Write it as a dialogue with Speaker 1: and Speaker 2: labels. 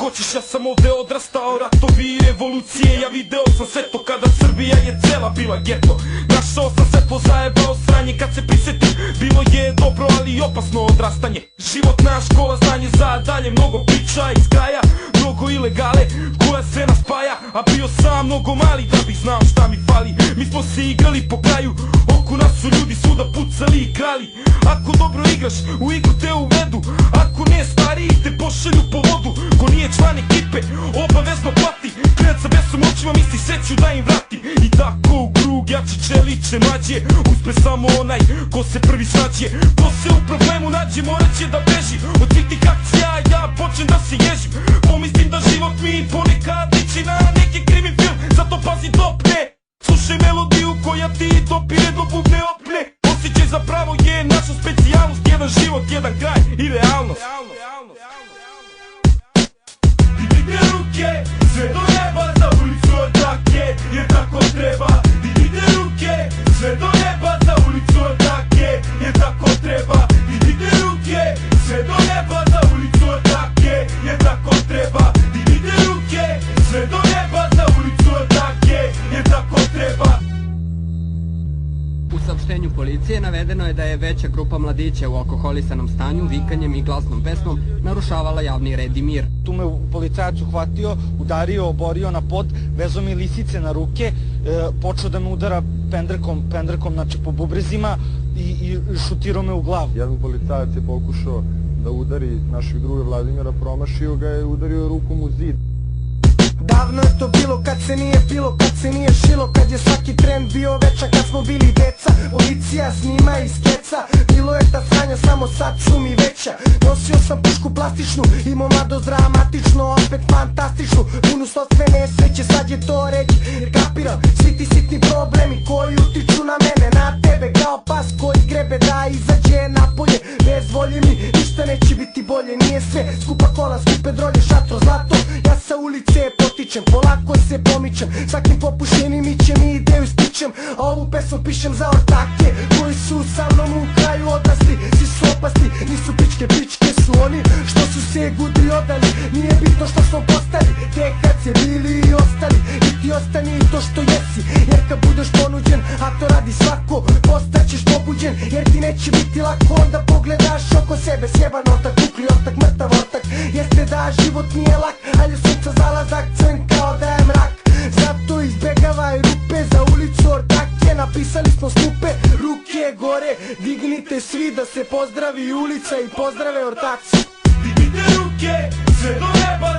Speaker 1: hoćeš, ja sam ovde odrastao, ratovi i revolucije. Ja video sam sve to kada Srbija je cela bila geto. Našao sam svetlo, zajebao sranje kad se prisetim. Bilo je dobro, ali i opasno odrastanje. Životna škola, znanje za dalje, mnogo priča iz kraja, mnogo ilegale koja sve nas spaja. A bio sam mnogo mali da bih znao šta mi fali. Mi smo se igrali po kraju, oko nas su ljudi svuda pucali i krali. Ako dobro igraš, u igru te uvedu, ako ne, stariji te pošalju po vodu. Ko nije član ekipe, obavezno plati. Klinac sa besom očima misli sreću da im vrati. I tako u krug jače čeliče mlađe, uspe samo onaj ko se prvi snađe. Ko se u problemu nađe morat će da beži od svih tih akcija, ja počnem da se ježim. Pomislim da život mi ponekad liči na neki krimi film, zato pazi dopne. Slušaj melodiju koja ti dopire do bubne opne. Osjećaj zapravo je naša specijalnost, jedan život, jedan kraj i realnost. Dignite ruke, sve do neba, za ulicu od take, jer tako treba. Dignite ruke, sve do neba, za ulicu od take, jer tako treba. Dignite ruke, sve do neba, za ulicu od take, jer tako treba. Dignite ruke, sve do neba, za ulicu od take, jer tako treba.
Speaker 2: U saopštenju policije navedeno je da je veća grupa mladića u alkoholisanom stanju vikanjem i glasnom pesmom narušavala javni red i mir.
Speaker 3: Tu me policajac uhvatio, udario, oborio na pod, vezao mi lisice na ruke, počeo da me udara pendrekom znači po bubrezima i šutirao me u glavu.
Speaker 4: Jedan policajac je pokušao da udari našeg druga Vladimira, promašio ga je, udario rukom u zid.
Speaker 5: Davno je to bilo kad se nije pilo, kad se nije šilo, kad je svaki trend bio večan, kad smo bili deca. Policija snima iz keca, bilo je ta sranja, samo sad su mi veća. Nosio sam pušku plastičnu, imao mladost dramatično, opet fantastičnu, punu sopstvene sreće, sad je to reći, jer kapiram, svi ti sitni problemi koji utiču na mene, na tebe, kao pas koji grebe da izađe napolje. Bez volje mi ništa neće biti bolje, nije sve skupa kola, skupe drolje, šatro, zlato. Ja sa ulice potičem, polako se pomičem, svakim popušenim ićem i ideju stičem. A ovu pesmu pišem za ortake koji su sa mnom u kraju odrasli. Svi su opasni, nisu pičke su oni što su se gudri odali. Nije bitno što smo postali, te kad se bili i ostali. I ti ostani i to što jesi, jer kad budeš ponuđen, a to radi svako, postaćeš pobuđen. Jer ti neće biti lako, onda pogledaš oko sebe, sjeban ortak, kukli ortak, mrtav ortak. Jeste da život nije lak, ali je sunca zalazak, crn kao da je mrak. Zato izbegavaj rupe, za ulicu ortake napisali smo skupe, ruke gore, dignite svi da se pozdravi ulica i pozdrave ortaci.
Speaker 1: Dignite ruke, sve do neba,